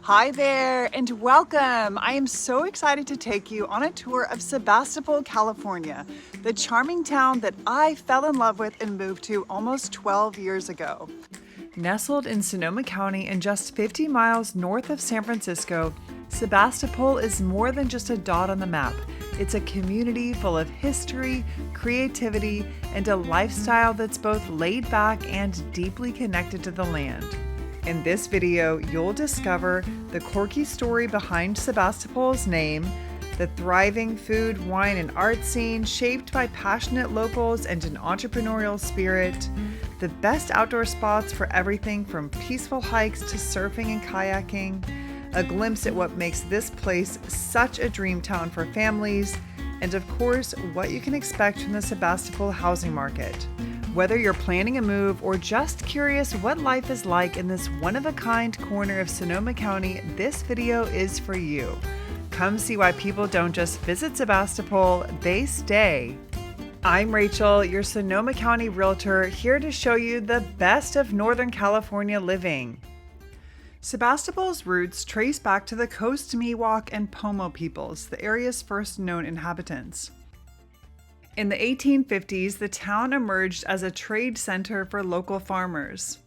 Hi there and welcome. I am so excited to take you on a tour of Sebastopol, California, the charming town that I fell in love with and moved to almost 12 years ago. Nestled in Sonoma County and just 50 miles north of San Francisco, Sebastopol is more than just a dot on the map. It's a community full of history, creativity, and a lifestyle that's both laid back and deeply connected to the land. In this video, you'll discover the quirky story behind Sebastopol's name, the thriving food, wine, and art scene shaped by passionate locals and an entrepreneurial spirit, the best outdoor spots for everything from peaceful hikes to surfing and kayaking, a glimpse at what makes this place such a dream town for families, and of course, what you can expect from the Sebastopol housing market. Whether you're planning a move or just curious what life is like in this one-of-a-kind corner of Sonoma County, this video is for you. Come see why people don't just visit Sebastopol, they stay. I'm Rachel, your Sonoma County Realtor, here to show you the best of Northern California living. Sebastopol's roots trace back to the Coast Miwok and Pomo peoples, the area's first known inhabitants. In the 1850s, the town emerged as a trade center for local farmers.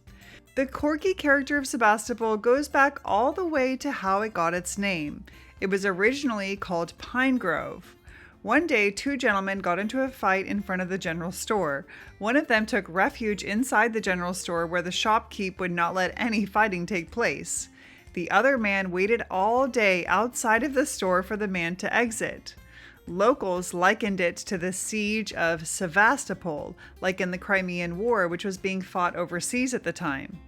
The quirky character of Sebastopol goes back all the way to how it got its name. It was originally called Pine Grove. One day, two gentlemen got into a fight in front of the general store. One of them took refuge inside the general store where the shopkeep would not let any fighting take place. The other man waited all day outside of the store for the man to exit. Locals likened it to the siege of Sebastopol, like in the Crimean War, which was being fought overseas at the time.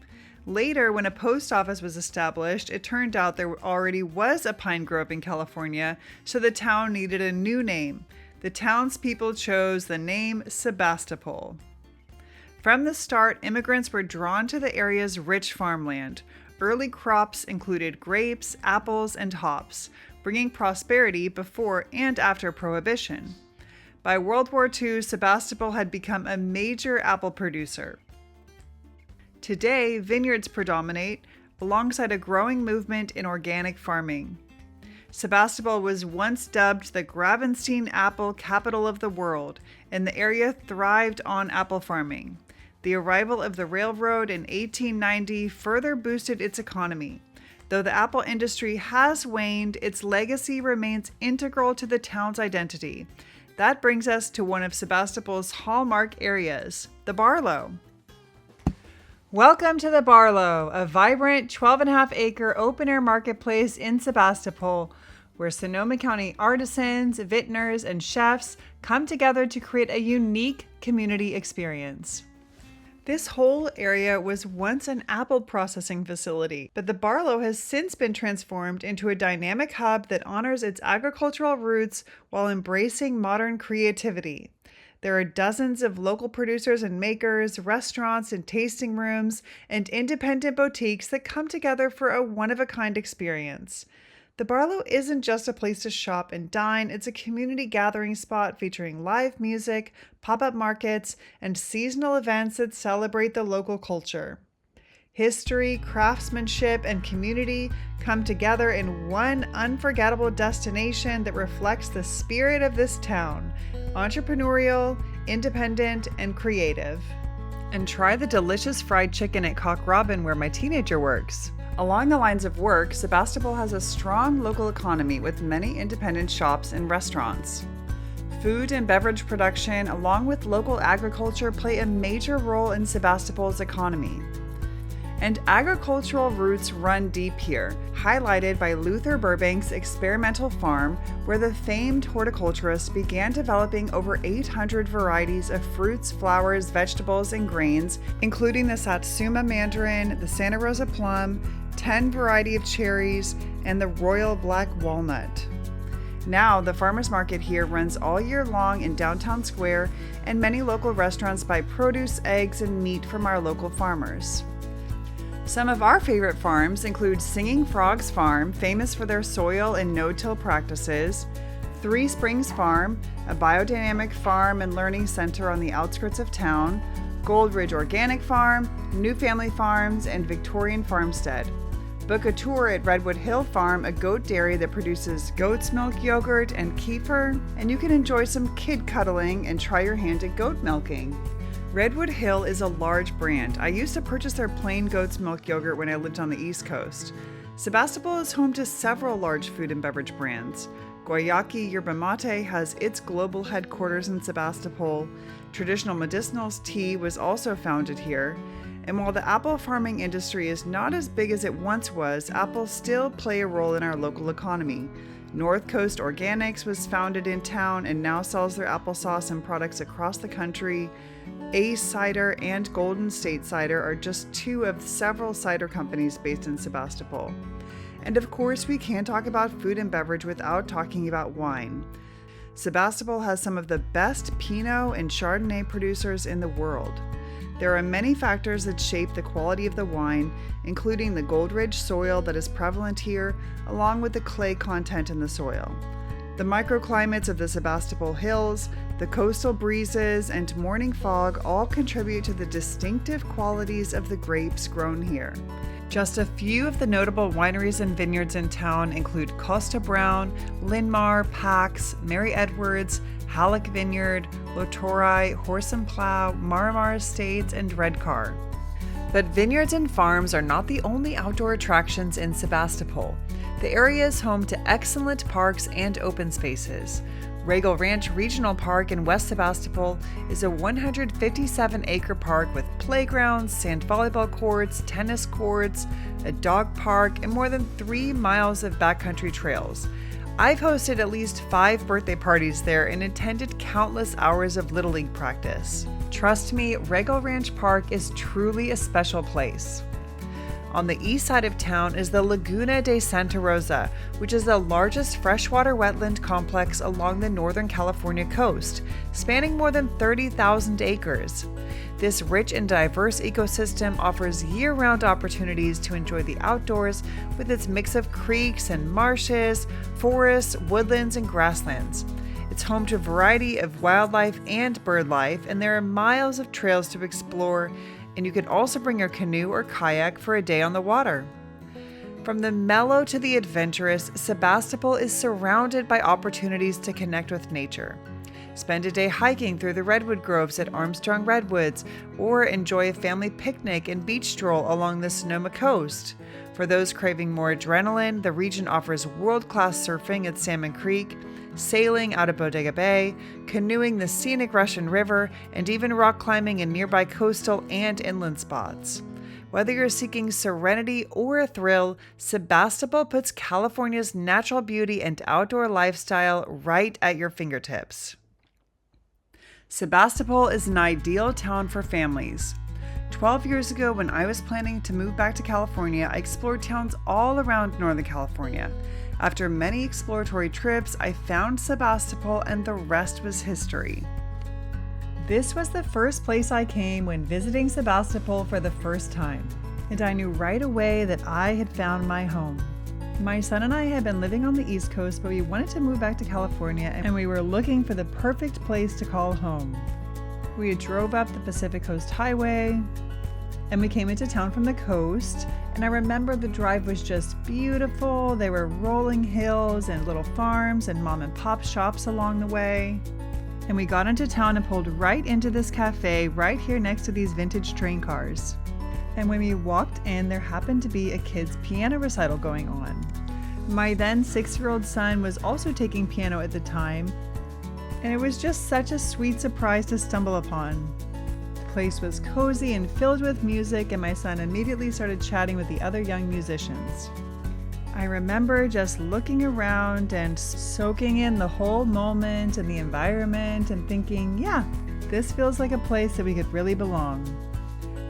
Later, when a post office was established, it turned out there already was a pine grove in California, so the town needed a new name. The townspeople chose the name Sebastopol. From the start, immigrants were drawn to the area's rich farmland. Early crops included grapes, apples, and hops, bringing prosperity before and after Prohibition. By World War II, Sebastopol had become a major apple producer. Today, vineyards predominate, alongside a growing movement in organic farming. Sebastopol was once dubbed the Gravenstein apple capital of the world, and the area thrived on apple farming. The arrival of the railroad in 1890 further boosted its economy. Though the apple industry has waned, its legacy remains integral to the town's identity. That brings us to one of Sebastopol's hallmark areas, the Barlo. Welcome to the Barlo, a vibrant 12.5-acre open-air marketplace in Sebastopol, where Sonoma County artisans, vintners, and chefs come together to create a unique community experience. This whole area was once an apple processing facility, but the Barlo has since been transformed into a dynamic hub that honors its agricultural roots while embracing modern creativity. There are dozens of local producers and makers, restaurants and tasting rooms, and independent boutiques that come together for a one-of-a-kind experience. The Barlo isn't just a place to shop and dine, it's a community gathering spot featuring live music, pop-up markets, and seasonal events that celebrate the local culture. History, craftsmanship, and community come together in one unforgettable destination that reflects the spirit of this town: entrepreneurial, independent, and creative. And try the delicious fried chicken at Cock Robin, where my teenager works. Along the lines of work, Sebastopol has a strong local economy with many independent shops and restaurants. Food and beverage production, along with local agriculture, play a major role in Sebastopol's economy. And agricultural roots run deep here, highlighted by Luther Burbank's experimental farm, where the famed horticulturist began developing over 800 varieties of fruits, flowers, vegetables, and grains, including the Satsuma mandarin, the Santa Rosa plum, 10 variety of cherries, and the royal black walnut. Now, the farmers market here runs all year long in Downtown Square, and many local restaurants buy produce, eggs, and meat from our local farmers. Some of our favorite farms include Singing Frogs Farm, famous for their soil and no-till practices, Three Springs Farm, a biodynamic farm and learning center on the outskirts of town, Gold Ridge Organic Farm, New Family Farms, and Victorian Farmstead. Book a tour at Redwood Hill Farm, a goat dairy that produces goat's milk yogurt and kefir, and you can enjoy some kid cuddling and try your hand at goat milking. Redwood Hill is a large brand. I used to purchase their plain goat's milk yogurt when I lived on the East Coast. Sebastopol is home to several large food and beverage brands. Guayaki Yerba Mate has its global headquarters in Sebastopol. Traditional Medicinals Tea was also founded here. And while the apple farming industry is not as big as it once was, apples still play a role in our local economy. North Coast Organics was founded in town and now sells their applesauce and products across the country. Ace Cider and Golden State Cider are just two of several cider companies based in Sebastopol. And of course, we can't talk about food and beverage without talking about wine. Sebastopol has some of the best Pinot and Chardonnay producers in the world. There are many factors that shape the quality of the wine, including the gold-ridge soil that is prevalent here, along with the clay content in the soil. The microclimates of the Sebastopol Hills, the coastal breezes, and morning fog all contribute to the distinctive qualities of the grapes grown here. Just a few of the notable wineries and vineyards in town include Costa Brown, Linmar, Pax, Mary Edwards, Halleck Vineyard, Lotori, Horse and Plow, Maramar Estates, and Redcar. But vineyards and farms are not the only outdoor attractions in Sebastopol. The area is home to excellent parks and open spaces. Regal Ranch Regional Park in West Sebastopol is a 157-acre park with playgrounds, sand volleyball courts, tennis courts, a dog park, and more than 3 miles of backcountry trails. I've hosted at least 5 birthday parties there and attended countless hours of Little League practice. Trust me, Regal Ranch Park is truly a special place. On the east side of town is the Laguna de Santa Rosa, which is the largest freshwater wetland complex along the Northern California coast, spanning more than 30,000 acres. This rich and diverse ecosystem offers year-round opportunities to enjoy the outdoors with its mix of creeks and marshes, forests, woodlands, and grasslands. It's home to a variety of wildlife and bird life, and there are miles of trails to explore, and you can also bring your canoe or kayak for a day on the water. From the mellow to the adventurous, Sebastopol is surrounded by opportunities to connect with nature. Spend a day hiking through the redwood groves at Armstrong Redwoods, or enjoy a family picnic and beach stroll along the Sonoma coast. For those craving more adrenaline, the region offers world-class surfing at Salmon Creek, sailing out of Bodega Bay, canoeing the scenic Russian River, and even rock climbing in nearby coastal and inland spots. Whether you're seeking serenity or a thrill, Sebastopol puts California's natural beauty and outdoor lifestyle right at your fingertips. Sebastopol is an ideal town for families. 12 years ago, when I was planning to move back to California, I explored towns all around Northern California. After many exploratory trips, I found Sebastopol, and the rest was history. This was the first place I came when visiting Sebastopol for the first time, and I knew right away that I had found my home. My son and I had been living on the East Coast, but we wanted to move back to California, and we were looking for the perfect place to call home. We drove up the Pacific Coast Highway, and we came into town from the coast, and I remember the drive was just beautiful. There were rolling hills and little farms and mom and pop shops along the way. And we got into town and pulled right into this cafe right here next to these vintage train cars. And when we walked in, there happened to be a kid's piano recital going on. My then 6-year-old son was also taking piano at the time, and it was just such a sweet surprise to stumble upon. The place was cozy and filled with music, and my son immediately started chatting with the other young musicians. I remember just looking around and soaking in the whole moment and the environment and thinking, yeah, this feels like a place that we could really belong.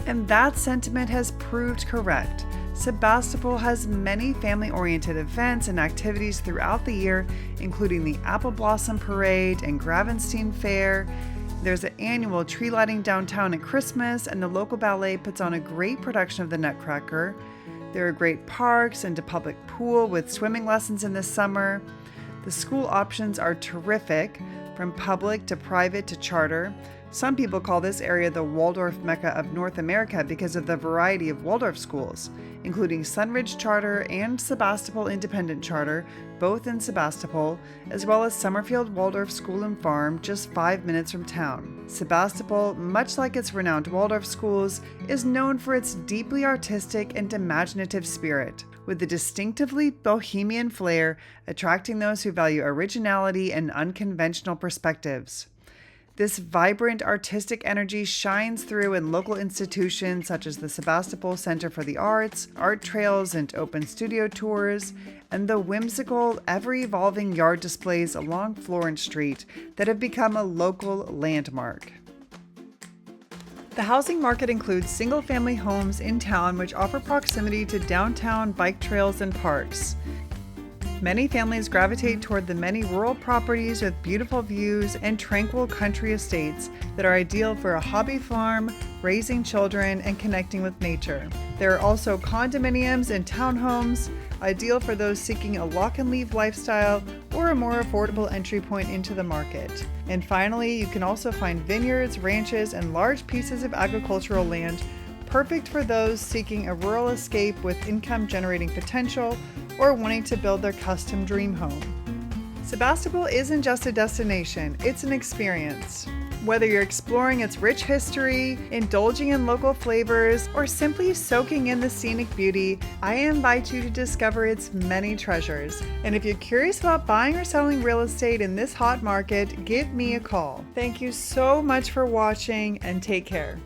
And that sentiment has proved correct. Sebastopol has many family-oriented events and activities throughout the year, including the Apple Blossom Parade and Gravenstein Fair. There's an annual tree lighting downtown at Christmas, and the local ballet puts on a great production of the Nutcracker. There are great parks and a public pool with swimming lessons in the summer. The school options are terrific, from public to private to charter. Some people call this area the Waldorf Mecca of North America because of the variety of Waldorf schools, including Sunridge Charter and Sebastopol Independent Charter, both in Sebastopol, as well as Summerfield Waldorf School and Farm, just 5 minutes from town. Sebastopol, much like its renowned Waldorf schools, is known for its deeply artistic and imaginative spirit, with a distinctively bohemian flair attracting those who value originality and unconventional perspectives. This vibrant artistic energy shines through in local institutions such as the Sebastopol Center for the Arts, art trails and open studio tours, and the whimsical, ever-evolving yard displays along Florence Street that have become a local landmark. The housing market includes single-family homes in town which offer proximity to downtown bike trails and parks. Many families gravitate toward the many rural properties with beautiful views and tranquil country estates that are ideal for a hobby farm, raising children, and connecting with nature. There are also condominiums and townhomes, ideal for those seeking a lock-and-leave lifestyle or a more affordable entry point into the market. And finally, you can also find vineyards, ranches, and large pieces of agricultural land, perfect for those seeking a rural escape with income-generating potential or wanting to build their custom dream home. Sebastopol isn't just a destination, it's an experience. Whether you're exploring its rich history, indulging in local flavors, or simply soaking in the scenic beauty, I invite you to discover its many treasures. And if you're curious about buying or selling real estate in this hot market, give me a call. Thank you so much for watching and take care.